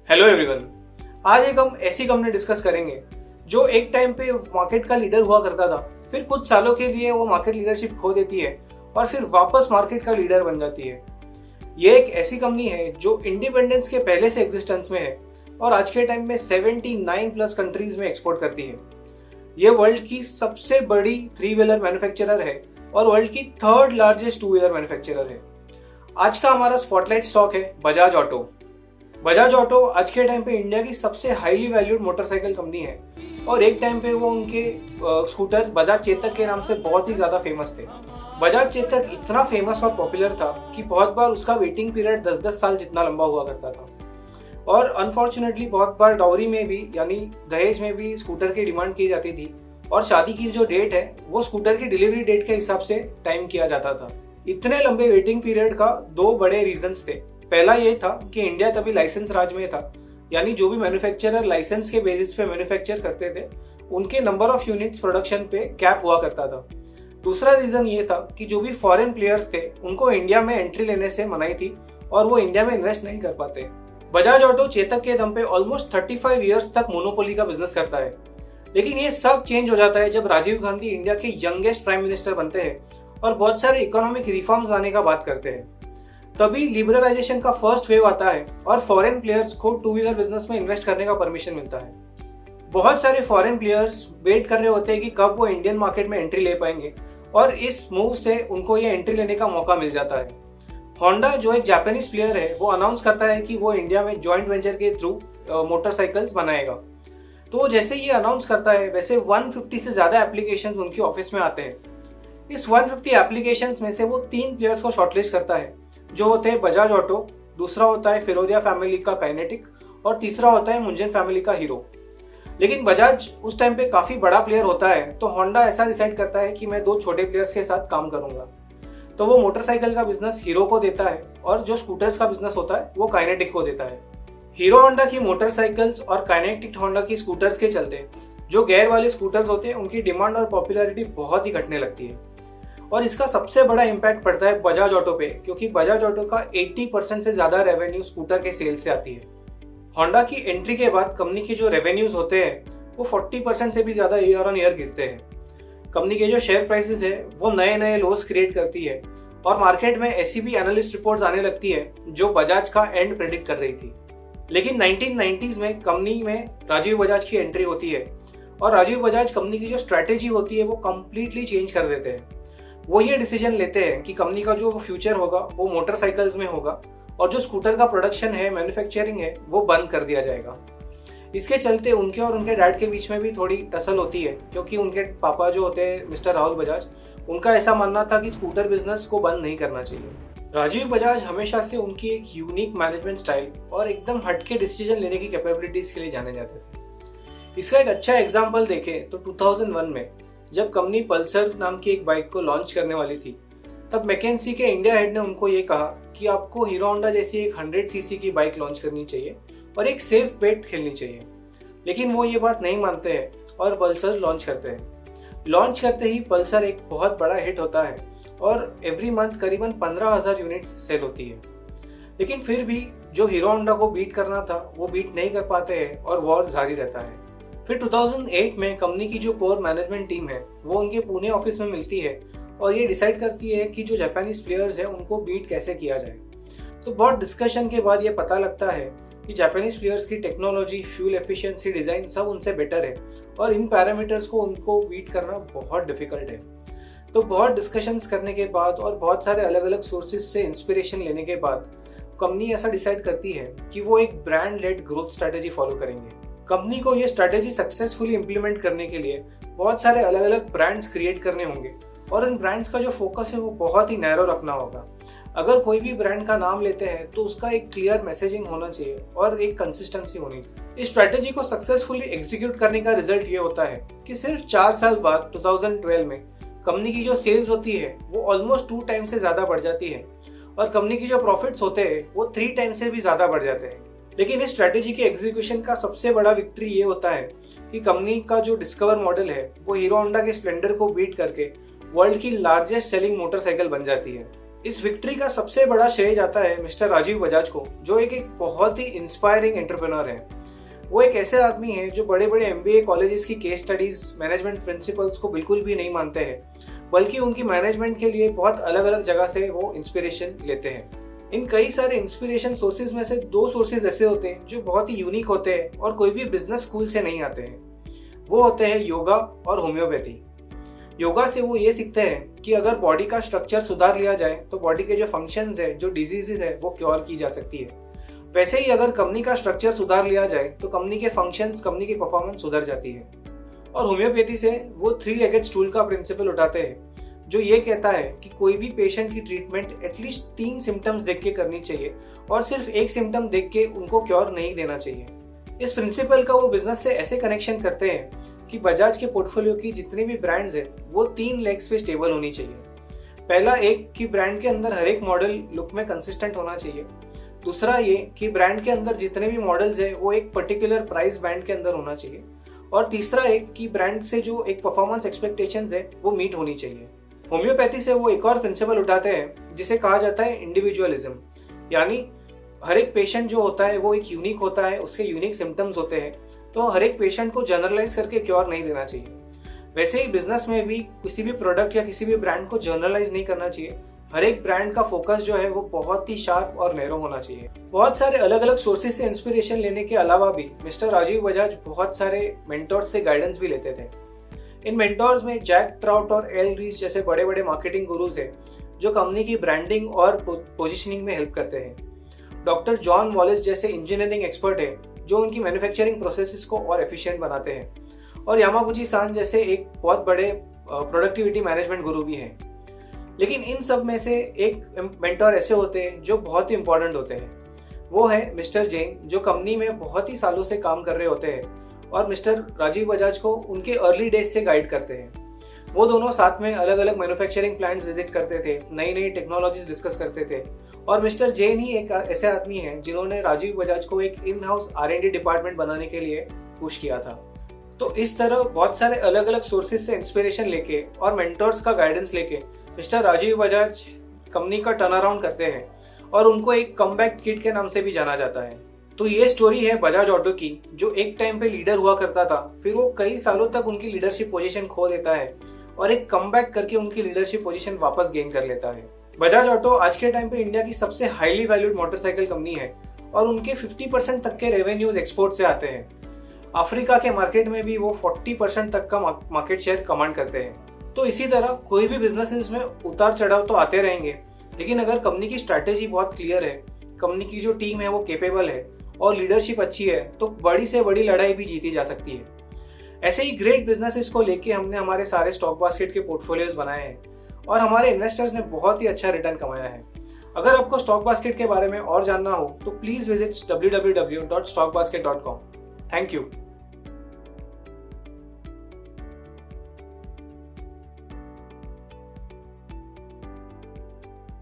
Hello everyone. आज एक हम ऐसी कंपनी डिस्कस करेंगे जो एक टाइम पे मार्केट का लीडर हुआ करता था, फिर कुछ सालों के लिए वो मार्केट लीडरशिप खो देती है और फिर वापस मार्केट का लीडर बन जाती है। ये एक ऐसी कंपनी है जो इंडिपेंडेंस के पहले से एग्जिस्टेंस में है और आज के टाइम में 79 प्लस कंट्रीज में एक्सपोर्ट करती है। ये वर्ल्ड की सबसे बड़ी 3 व्हीलर मैन्युफैक्चरर है और वर्ल्ड की 3rd लार्जेस्ट 2 व्हीलर मैन्युफैक्चरर है। आज का हमारा स्पॉटलाइट स्टॉक है बजाज ऑटो। बजाज ऑटो आज के टाइम पे इंडिया की सबसे हाईली वैल्यूड मोटरसाइकिल कंपनी है और एक टाइम पे वो उनके स्कूटर बजाज चेतक के नाम से बहुत ही ज्यादा फेमस थे। बजाज चेतक इतना फेमस और पॉपुलर था कि बहुत बार उसका वेटिंग पीरियड 10-10 साल जितना लंबा हुआ करता था और अनफॉर्चुनेटली बहुत बार डाउरी में भी यानी दहेज में भी स्कूटर की डिमांड की जाती थी और शादी की जो डेट है वो स्कूटर की डिलीवरी डेट के हिसाब से टाइम किया जाता था। इतने लंबे वेटिंग पीरियड का 2 बड़े रीजंस थे। पहला ये था कि इंडिया तभी लाइसेंस राज में था, यानी जो भी मैन्युफैक्चरर लाइसेंस के बेसिस पे मैन्युफैक्चर करते थे उनके नंबर ऑफ यूनिट्स प्रोडक्शन पे कैप हुआ करता था। दूसरा रीजन ये था कि जो भी फॉरेन प्लेयर्स थे उनको इंडिया में एंट्री लेने से मनाही थी और वो इंडिया में इन्वेस्ट नहीं कर पाते। बजाज ऑटो चेतक के दम पे ऑलमोस्ट 35 ईयर्स तक मोनोपोली का बिजनेस करता है, लेकिन ये सब चेंज हो जाता है जब राजीव गांधी इंडिया के यंगेस्ट प्राइम मिनिस्टर बनते हैं और बहुत सारे इकोनॉमिक रिफॉर्म्स लाने का बात करते हैं। तभी लिबरलाइजेशन का फर्स्ट वेव आता है और फॉरेन प्लेयर्स को 2 व्हीलर बिजनेस में इन्वेस्ट करने का परमिशन मिलता है। बहुत सारे फॉरेन प्लेयर्स वेट कर रहे होते हैं कि कब वो इंडियन मार्केट में एंट्री ले पाएंगे और इस मूव से उनको ये एंट्री लेने का मौका मिल जाता है। होंडा जो एक जापानीज प्लेयर है वो अनाउंस करता है कि वो इंडिया में जॉइंट वेंचर के थ्रू मोटरसाइकिल्स बनाएगा। तो जैसे ये अनाउंस करता है वैसे 150 से ज्यादा एप्लीकेशंस उनके ऑफिस में आते हैं। इस 150 एप्लीकेशंस में से वो 3 प्लेयर्स को शॉर्टलिस्ट करता है जो होते हैं बजाज ऑटो, दूसरा होता है फिरोदिया फैमिली का काइनेटिक और तीसरा होता है मुंजन फैमिली का हीरो। लेकिन बजाज उस टाइम पे काफी बड़ा प्लेयर होता है तो होंडा ऐसा डिसाइड करता है कि मैं 2 छोटे प्लेयर्स के साथ काम करूंगा। तो वो मोटरसाइकिल का बिजनेस हीरो को देता है और जो स्कूटर्स का बिजनेस होता है वो काइनेटिक को देता है। हीरो होंडा की मोटरसाइकिल्स और काइनेटिक होंडा की स्कूटर्स के चलते जो गेयर वाले स्कूटर्स होते हैं उनकी डिमांड और पॉपुलैरिटी बहुत ही घटने लगती है और इसका सबसे बड़ा इम्पैक्ट पड़ता है बजाज ऑटो पे, क्योंकि बजाज ऑटो का 80% से ज्यादा रेवेन्यू स्कूटर के सेल से आती है। होंडा की एंट्री के बाद कंपनी के जो रेवेन्यूज होते हैं वो 40% से भी ज्यादा ईयर ऑन ईयर गिरते हैं। कंपनी के जो शेयर प्राइसेस है वो नए नए लोस क्रिएट करती है और मार्केट में ऐसी भी एनालिस्ट रिपोर्ट्स आने लगती है जो बजाज का एंड प्रेडिक्ट कर रही थी। लेकिन 1990s में कंपनी में राजीव बजाज की एंट्री होती है और राजीव बजाज कंपनी की जो स्ट्रैटेजी होती है वो कंप्लीटली चेंज कर देते हैं। वो ये डिसीजन लेते हैं कि कंपनी का जो फ्यूचर होगा वो मोटरसाइकिल्स में होगा और जो स्कूटर का प्रोडक्शन है, मैन्युफैक्चरिंग है, वो बंद कर दिया जाएगा। इसके चलते उनके और उनके डैड के बीच में भी थोड़ी टसल होती है, क्योंकि उनके पापा जो होते हैं मिस्टर राहुल बजाज, उनका ऐसा मानना था कि स्कूटर बिजनेस को बंद नहीं करना चाहिए। राजीव बजाज हमेशा से उनकी एक यूनिक मैनेजमेंट स्टाइल और एकदम हटके डिसीजन लेने की कैपेबिलिटीज के लिए जाने जाते थे। इसका एक अच्छा एग्जाम्पल देखें तो 2001 में जब कंपनी पल्सर नाम की एक बाइक को लॉन्च करने वाली थी तब मैकेंसी के इंडिया हेड ने उनको ये कहा कि आपको हीरो होंडा जैसी एक 100 सीसी की बाइक लॉन्च करनी चाहिए और एक सेफ बेट खेलनी चाहिए। लेकिन वो ये बात नहीं मानते हैं और पल्सर लॉन्च करते हैं। लॉन्च करते ही पल्सर एक बहुत बड़ा हिट होता है और एवरी मंथ करीबन 15,000 यूनिट्स सेल होती है। लेकिन फिर भी जो हीरो होंडा को बीट करना था वो बीट नहीं कर पाते हैं और वॉर जारी रहता है। फिर 2008 में कंपनी की जो कोर मैनेजमेंट टीम है वो उनके पुणे ऑफिस में मिलती है और ये डिसाइड करती है कि जो जापानीज प्लेयर्स हैं उनको बीट कैसे किया जाए। तो बहुत डिस्कशन के बाद ये पता लगता है कि जापानीज प्लेयर्स की टेक्नोलॉजी, फ्यूल एफिशिएंसी, डिजाइन सब उनसे बेटर है और इन पैरामीटर्स को उनको बीट करना बहुत डिफिकल्ट है। तो बहुत डिस्कशंस करने के बाद और बहुत सारे अलग अलग सोर्सेज से इंस्पिरेशन लेने के बाद कंपनी ऐसा डिसाइड करती है कि वो एक brand led growth strategy follow करेंगे। कंपनी को ये स्ट्रेटेजी सक्सेसफुली इंप्लीमेंट करने के लिए बहुत सारे अलग अलग ब्रांड्स क्रिएट करने होंगे और इन ब्रांड्स का जो फोकस है वो बहुत ही नैरो रखना होगा। अगर कोई भी ब्रांड का नाम लेते हैं तो उसका एक क्लियर मैसेजिंग होना चाहिए और एक कंसिस्टेंसी होनी चाहिए। इस स्ट्रेटेजी को सक्सेसफुली एग्जीक्यूट करने का रिजल्ट ये होता है कि सिर्फ 4 साल बाद 2012 में कंपनी की जो सेल्स होती है वो ऑलमोस्ट 2 टाइम से ज्यादा बढ़ जाती है और कंपनी की जो प्रॉफिट्स होते हैं वो 3 टाइम से भी ज्यादा बढ़ जाते हैं। लेकिन इस स्ट्रेटेजी के एग्जीक्यूशन का सबसे बड़ा विक्ट्री ये होता है कि कंपनी का जो डिस्कवर मॉडल है वो हीरो होंडा के स्प्लेंडर को बीट करके वर्ल्ड की लार्जेस्ट सेलिंग मोटरसाइकिल बन जाती है। इस विक्ट्री का सबसे बड़ा श्रेय जाता है मिस्टर राजीव बजाज को, जो एक बहुत ही इंस्पायरिंग एंटरप्रेन्योर है। वो एक ऐसे आदमी है जो बड़े बड़े MBA कॉलेजेस की केस स्टडीज, मैनेजमेंट प्रिंसिपल्स को बिल्कुल भी नहीं मानते हैं, बल्कि उनकी मैनेजमेंट के लिए बहुत अलग अलग जगह से वो इंस्पिरेशन लेते हैं। इन कई सारे इंस्पिरेशन सोर्सेज में से 2 सोर्सेज ऐसे होते हैं जो बहुत ही यूनिक होते हैं और कोई भी बिजनेस स्कूल से नहीं आते हैं। वो होते हैं योगा और होम्योपैथी। योगा से वो ये सीखते हैं कि अगर बॉडी का स्ट्रक्चर सुधार लिया जाए तो बॉडी के जो फंक्शंस है, जो डिजीजेस है, वो क्योर की जा सकती है। वैसे ही अगर कंपनी का स्ट्रक्चर सुधार लिया जाए तो कंपनी के फंक्शंस, कंपनी की परफॉर्मेंस सुधर जाती है। और होम्योपैथी से वो 3 लेगेड स्टूल का प्रिंसिपल उठाते हैं, जो ये कहता है कि कोई भी पेशेंट की ट्रीटमेंट एटलीस्ट 3 सिम्टम्स देख के करनी चाहिए और सिर्फ 1 सिम्टम देख के उनको क्योर नहीं देना चाहिए। इस प्रिंसिपल का वो बिजनेस से ऐसे कनेक्शन करते हैं कि बजाज के पोर्टफोलियो की जितनी भी ब्रांड्स है वो 3 लेग्स पे स्टेबल होनी चाहिए। पहला एक कि ब्रांड के अंदर हर एक मॉडल लुक में कंसिस्टेंट होना चाहिए। दूसरा ये कि ब्रांड के अंदर जितने भी मॉडल्स है वो एक पर्टिकुलर प्राइस बैंड के अंदर होना चाहिए। और तीसरा एक कि ब्रांड से जो एक परफॉर्मेंस एक्सपेक्टेशंस है वो मीट होनी चाहिए। होम्योपैथी से वो एक और प्रिंसिपल उठाते हैं जिसे कहा जाता है इंडिविजुअलिज्म, यानी हर एक पेशेंट जो होता है वो एक यूनिक होता है, उसके यूनिक सिम्टम्स होते हैं, तो हर एक पेशेंट को जनरलाइज करके क्योर नहीं देना चाहिए। वैसे ही बिजनेस में भी किसी भी प्रोडक्ट या किसी भी ब्रांड को जनरलाइज नहीं करना चाहिए। हर एक ब्रांड का फोकस जो है वो बहुत ही शार्प और नैरो होना चाहिए। बहुत सारे अलग अलग सोर्सेज से इंस्पिरेशन लेने के अलावा भी मिस्टर राजीव बजाज बहुत सारे मेंटोर्स से गाइडेंस भी लेते थे। इन मेंटोर्स में जैक ट्राउट और एल रीच जैसे बड़े बड़े मार्केटिंग गुरुज हैं जो कंपनी की ब्रांडिंग और पोजिशनिंग में हेल्प करते हैं। डॉक्टर जॉन वॉलिस जैसे इंजीनियरिंग एक्सपर्ट है जो उनकी मैन्युफैक्चरिंग प्रोसेसेस को और एफिशिएंट बनाते हैं। और यामागुची सान जैसे एक बहुत बड़े प्रोडक्टिविटी मैनेजमेंट गुरु भी हैं। लेकिन इन सब में से एक मेंटोर ऐसे होते हैं जो बहुत ही इंपॉर्टेंट होते हैं। वो है मिस्टर जैन, जो कंपनी में बहुत ही सालों से काम कर रहे होते हैं और मिस्टर राजीव बजाज को उनके अर्ली डेज से गाइड करते हैं। वो दोनों साथ में अलग अलग मैन्युफैक्चरिंग प्लांट्स विजिट करते थे, नई नई टेक्नोलॉजीज डिस्कस करते थे। और मिस्टर जैन ही एक ऐसे आदमी हैं जिन्होंने राजीव बजाज को एक इन हाउस R&D डिपार्टमेंट बनाने के लिए पुश किया था। तो इस तरह बहुत सारे अलग अलग सोर्सेज से इंस्पिरेशन लेके और मेंटोर्स का गाइडेंस लेके मिस्टर राजीव बजाज कंपनी का टर्न अराउंड करते हैं और उनको एक कमबैक किड के नाम से भी जाना जाता है। तो ये स्टोरी है बजाज ऑटो की, जो एक टाइम पे लीडर हुआ करता था, फिर वो कई सालों तक उनकी लीडरशिप पोजीशन खो देता है और एक कमबैक करके उनकी लीडरशिप पोजीशन वापस गेन कर लेता है। बजाज ऑटो आज के टाइम पे इंडिया की सबसे हाईली वैल्यूड मोटरसाइकिल कंपनी है और उनके 50% तक के रेवेन्यूज एक्सपोर्ट से आते हैं। अफ्रीका के मार्केट में भी वो 40% तक का मार्केट शेयर कमांड करते हैं। तो इसी तरह कोई भी बिजनेसेस में उतार चढ़ाव तो आते रहेंगे, लेकिन अगर कंपनी की स्ट्रैटेजी बहुत क्लियर है, कंपनी की जो टीम है वो कैपेबल है और लीडरशिप अच्छी है, तो बड़ी से बड़ी लड़ाई भी जीती जा सकती है। ऐसे ही ग्रेट बिजनेसेस को लेके हमने हमारे सारे स्टॉक बास्केट के पोर्टफोलियोज बनाए हैं और हमारे इन्वेस्टर्स ने बहुत ही अच्छा रिटर्न कमाया है। अगर आपको स्टॉक बास्केट के बारे में और जानना हो तो please visit www.stockbasket.com। Thank you.